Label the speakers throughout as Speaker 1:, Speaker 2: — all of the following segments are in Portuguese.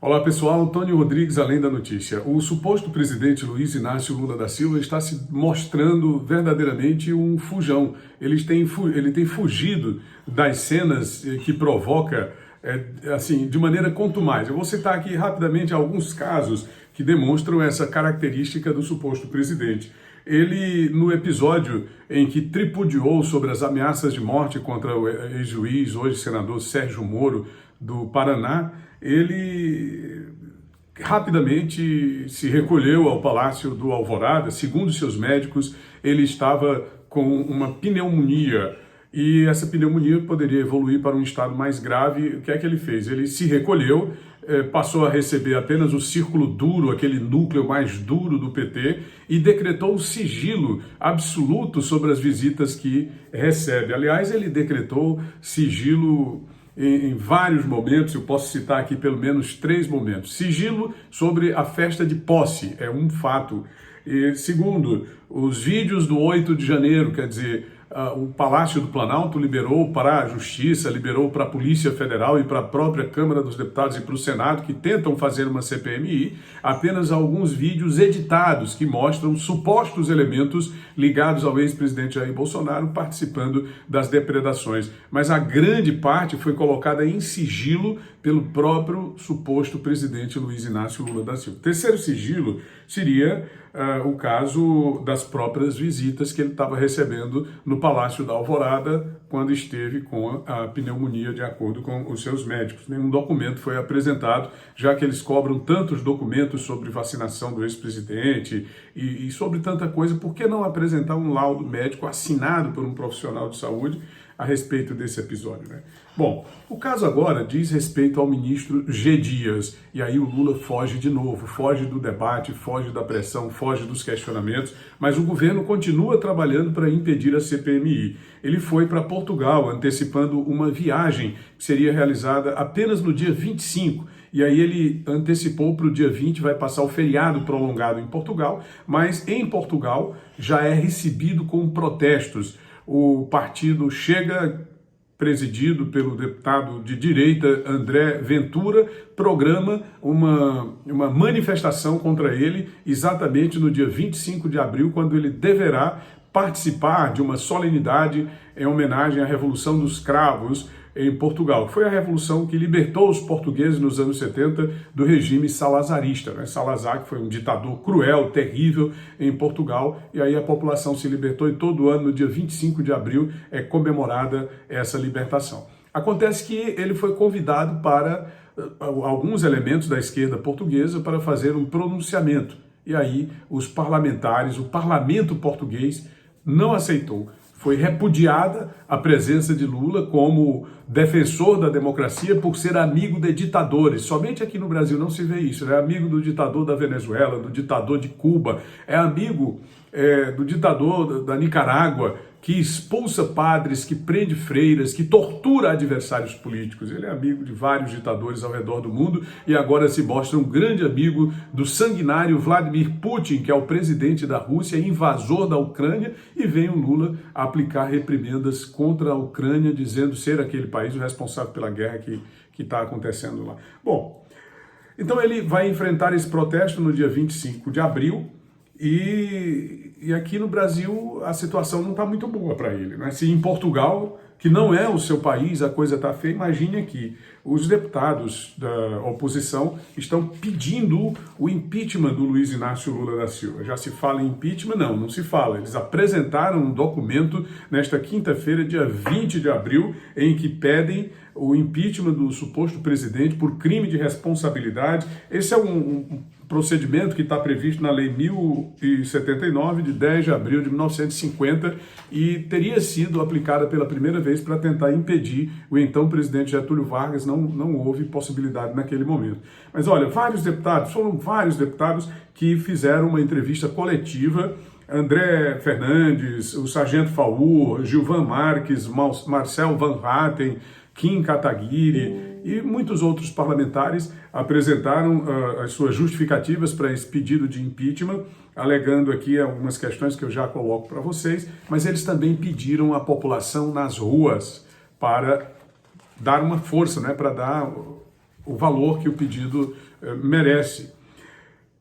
Speaker 1: Olá pessoal, Antônio Rodrigues, Além da Notícia. O suposto presidente Luiz Inácio Lula da Silva está se mostrando verdadeiramente um fujão. Ele tem fugido das cenas que provoca, de maneira contumaz. Eu vou citar aqui rapidamente alguns casos que demonstram essa característica do suposto presidente. Ele, no episódio em que tripudiou sobre as ameaças de morte contra o ex-juiz, hoje senador Sérgio Moro, do Paraná, ele rapidamente se recolheu ao Palácio do Alvorada. Segundo seus médicos, ele estava com uma pneumonia e essa pneumonia poderia evoluir para um estado mais grave. O que é que ele fez? Ele se recolheu, passou a receber apenas o círculo duro, aquele núcleo mais duro do PT, e decretou o sigilo absoluto sobre as visitas que recebe. Aliás, ele decretou sigilo em vários momentos. Eu posso citar aqui pelo menos 3 momentos. Sigilo sobre a festa de posse, é um fato. E, segundo, os vídeos do 8 de janeiro, quer dizer, o Palácio do Planalto liberou para a Justiça, liberou para a Polícia Federal e para a própria Câmara dos Deputados e para o Senado, que tentam fazer uma CPMI, apenas alguns vídeos editados que mostram supostos elementos ligados ao ex-presidente Jair Bolsonaro participando das depredações. Mas a grande parte foi colocada em sigilo pelo próprio suposto presidente Luiz Inácio Lula da Silva. O terceiro sigilo seria o caso das próprias visitas que ele estava recebendo no Palácio da Alvorada quando esteve com a pneumonia, de acordo com os seus médicos. Nenhum documento foi apresentado, já que eles cobram tantos documentos sobre vacinação do ex-presidente e sobre tanta coisa. Por que não apresentar um laudo médico assinado por um profissional de saúde a respeito desse episódio, né? Bom, o caso agora diz respeito ao ministro G. Dias, e aí o Lula foge de novo, foge do debate, foge da pressão, foge dos questionamentos, mas o governo continua trabalhando para impedir a CPMI. Ele foi para Portugal, antecipando uma viagem que seria realizada apenas no dia 25, e aí ele antecipou para o dia 20, vai passar o feriado prolongado em Portugal, mas em Portugal já é recebido com protestos. O partido Chega, presidido pelo deputado de direita André Ventura, programa uma manifestação contra ele exatamente no dia 25 de abril, quando ele deverá participar de uma solenidade em homenagem à Revolução dos Cravos em Portugal. Foi a revolução que libertou os portugueses nos anos 70 do regime salazarista, né? Salazar, que foi um ditador cruel, terrível em Portugal, e aí a população se libertou e todo ano, no dia 25 de abril, é comemorada essa libertação. Acontece que ele foi convidado para alguns elementos da esquerda portuguesa para fazer um pronunciamento, e aí os parlamentares, o parlamento português não aceitou. Foi repudiada a presença de Lula como defensor da democracia por ser amigo de ditadores. Somente aqui no Brasil não se vê isso. É amigo do ditador da Venezuela, do ditador de Cuba, é amigo do ditador da Nicarágua, que expulsa padres, que prende freiras, que tortura adversários políticos. Ele é amigo de vários ditadores ao redor do mundo e agora se mostra um grande amigo do sanguinário Vladimir Putin, que é o presidente da Rússia, invasor da Ucrânia, e vem o Lula aplicar reprimendas contra a Ucrânia, dizendo ser aquele país o responsável pela guerra que está acontecendo lá. Bom, então ele vai enfrentar esse protesto no dia 25 de abril, e aqui no Brasil a situação não está muito boa para ele, né? Se em Portugal, que não é o seu país, a coisa está feia, imagine aqui. Os deputados da oposição estão pedindo o impeachment do Luiz Inácio Lula da Silva. Já se fala em impeachment? Não, não se fala. Eles apresentaram um documento nesta quinta-feira, dia 20 de abril, em que pedem o impeachment do suposto presidente por crime de responsabilidade. Esse é um procedimento que está previsto na Lei 1079, de 10 de abril de 1950, e teria sido aplicada pela primeira vez para tentar impedir o então presidente Getúlio Vargas. Não houve possibilidade naquele momento. Mas olha, foram vários deputados que fizeram uma entrevista coletiva. André Fernandes, o Sargento Faur, Gilvan Marques, Marcel Van Hatten, Kim Kataguiri e muitos outros parlamentares apresentaram as suas justificativas para esse pedido de impeachment, alegando aqui algumas questões que eu já coloco para vocês, mas eles também pediram à população nas ruas para dar uma força, né, para dar o valor que o pedido merece.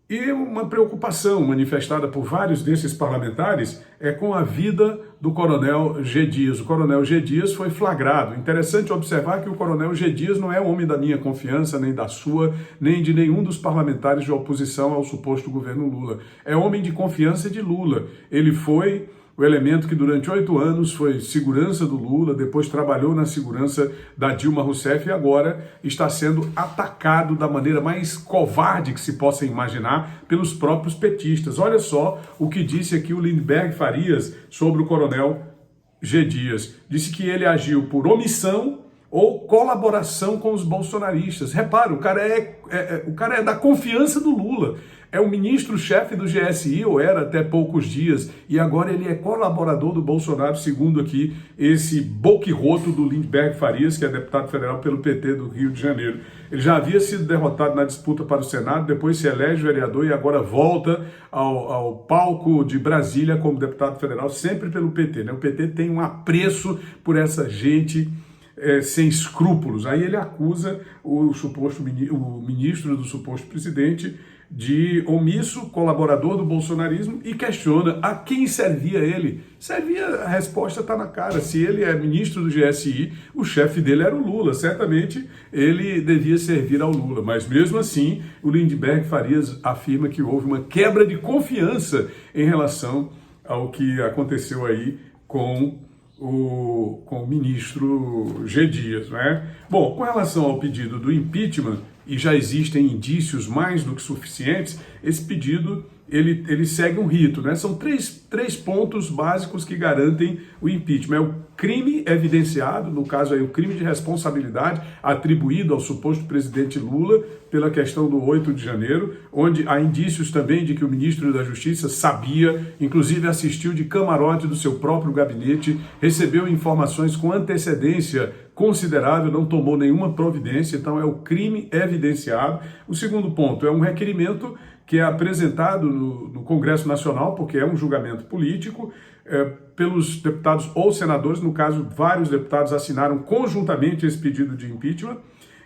Speaker 1: E uma preocupação manifestada por vários desses parlamentares é com a vida do Coronel G. Dias. O Coronel G. Dias foi flagrado. Interessante observar que o Coronel G. Dias não é homem da minha confiança, nem da sua, nem de nenhum dos parlamentares de oposição ao suposto governo Lula. É homem de confiança de Lula. Ele foi o elemento que durante 8 anos foi segurança do Lula, depois trabalhou na segurança da Dilma Rousseff e agora está sendo atacado da maneira mais covarde que se possa imaginar pelos próprios petistas. Olha só o que disse aqui o Lindbergh Farias sobre o Coronel G. Dias. Disse que ele agiu por omissão ou colaboração com os bolsonaristas. Repara, o cara é da confiança do Lula. É o ministro-chefe do GSI, ou era até poucos dias, e agora ele é colaborador do Bolsonaro, segundo aqui esse boquirroto do Lindbergh Farias, que é deputado federal pelo PT do Rio de Janeiro. Ele já havia sido derrotado na disputa para o Senado, depois se elege vereador e agora volta ao palco de Brasília como deputado federal, sempre pelo PT, né? O PT tem um apreço por essa gente sem escrúpulos. Aí ele acusa o ministro do suposto presidente de omisso, colaborador do bolsonarismo, e questiona a quem servia ele. A resposta está na cara. Se ele é ministro do GSI, o chefe dele era o Lula. Certamente ele devia servir ao Lula. Mas mesmo assim, o Lindbergh Farias afirma que houve uma quebra de confiança em relação ao que aconteceu aí com o ministro G. Dias, né? Bom, com relação ao pedido do impeachment, e já existem indícios mais do que suficientes, esse pedido ele segue um rito, né? São três pontos básicos que garantem o impeachment. É o crime evidenciado, no caso aí o crime de responsabilidade atribuído ao suposto presidente Lula pela questão do 8 de janeiro, onde há indícios também de que o ministro da Justiça sabia, inclusive assistiu de camarote do seu próprio gabinete, recebeu informações com antecedência considerável, não tomou nenhuma providência, então é o crime evidenciado. O segundo ponto é um requerimento que é apresentado no Congresso Nacional, porque é um julgamento político, pelos deputados ou senadores, no caso, vários deputados assinaram conjuntamente esse pedido de impeachment.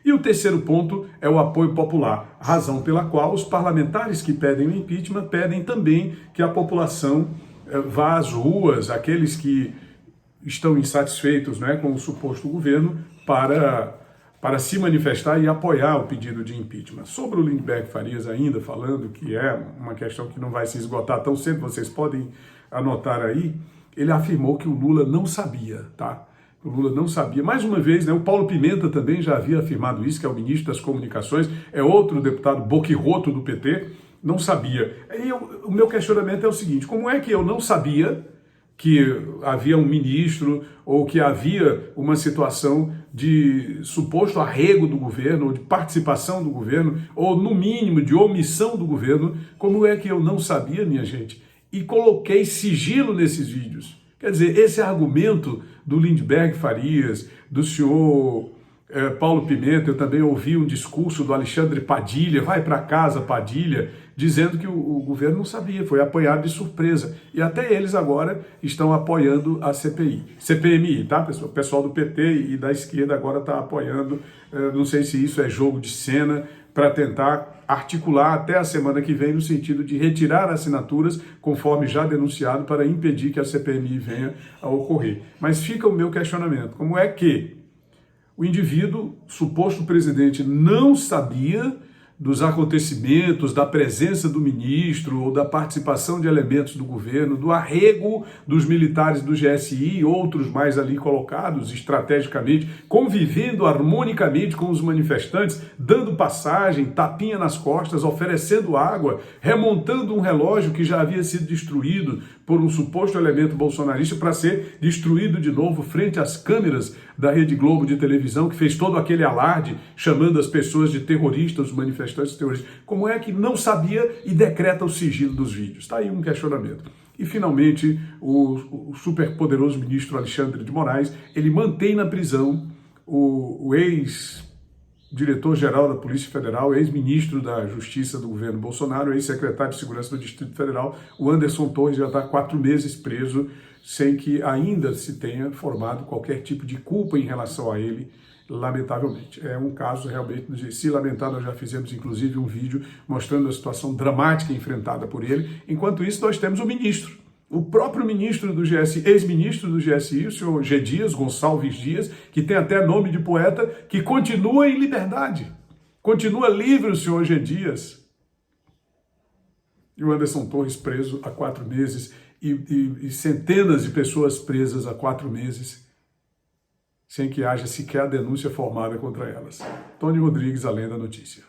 Speaker 1: E o terceiro ponto é o apoio popular, razão pela qual os parlamentares que pedem o impeachment pedem também que a população vá às ruas, aqueles que estão insatisfeitos, né, com o suposto governo, para se manifestar e apoiar o pedido de impeachment. Sobre o Lindbergh Farias ainda, falando que é uma questão que não vai se esgotar tão cedo, vocês podem anotar aí, ele afirmou que o Lula não sabia, tá? O Lula não sabia. Mais uma vez, né, o Paulo Pimenta também já havia afirmado isso, que é o ministro das Comunicações, é outro deputado boquirroto do PT, não sabia. Aí o meu questionamento é o seguinte, como é que eu não sabia que havia um ministro ou que havia uma situação de suposto arrego do governo, ou de participação do governo, ou no mínimo de omissão do governo? Como é que eu não sabia, minha gente? E coloquei sigilo nesses vídeos. Quer dizer, esse argumento do Lindbergh Farias, do senhor Paulo Pimenta, eu também ouvi um discurso do Alexandre Padilha, vai para casa Padilha, dizendo que o governo não sabia, foi apoiado de surpresa. E até eles agora estão apoiando a CPMI, tá, pessoal? O pessoal do PT e da esquerda agora está apoiando, não sei se isso é jogo de cena, para tentar articular até a semana que vem no sentido de retirar assinaturas, conforme já denunciado, para impedir que a CPMI venha a ocorrer. Mas fica o meu questionamento, como é que o indivíduo, suposto presidente, não sabia dos acontecimentos, da presença do ministro ou da participação de elementos do governo, do arrego dos militares do GSI e outros mais ali colocados estrategicamente, convivendo harmonicamente com os manifestantes, dando passagem, tapinha nas costas, oferecendo água, remontando um relógio que já havia sido destruído por um suposto elemento bolsonarista para ser destruído de novo frente às câmeras da Rede Globo de televisão, que fez todo aquele alarde, chamando as pessoas de terroristas, os manifestantes terroristas. Como é que não sabia e decreta o sigilo dos vídeos? Está aí um questionamento. E, finalmente, o superpoderoso ministro Alexandre de Moraes, ele mantém na prisão o ex-diretor-geral da Polícia Federal, ex-ministro da Justiça do governo Bolsonaro, ex-secretário de Segurança do Distrito Federal, o Anderson Torres, já está 4 meses preso, sem que ainda se tenha formado qualquer tipo de culpa em relação a ele lamentavelmente. É um caso realmente de se lamentar. Nós já fizemos inclusive um vídeo mostrando a situação dramática enfrentada por ele. Enquanto isso, nós temos o ministro, o próprio ministro do GSI, ex-ministro do GSI, o senhor G. Dias, Gonçalves Dias, que tem até nome de poeta, que continua em liberdade. Continua livre o senhor G. Dias. E o Anderson Torres preso há 4 meses e centenas de pessoas presas há 4 meses, sem que haja sequer a denúncia formada contra elas. Tony Rodrigues, Além da Notícia.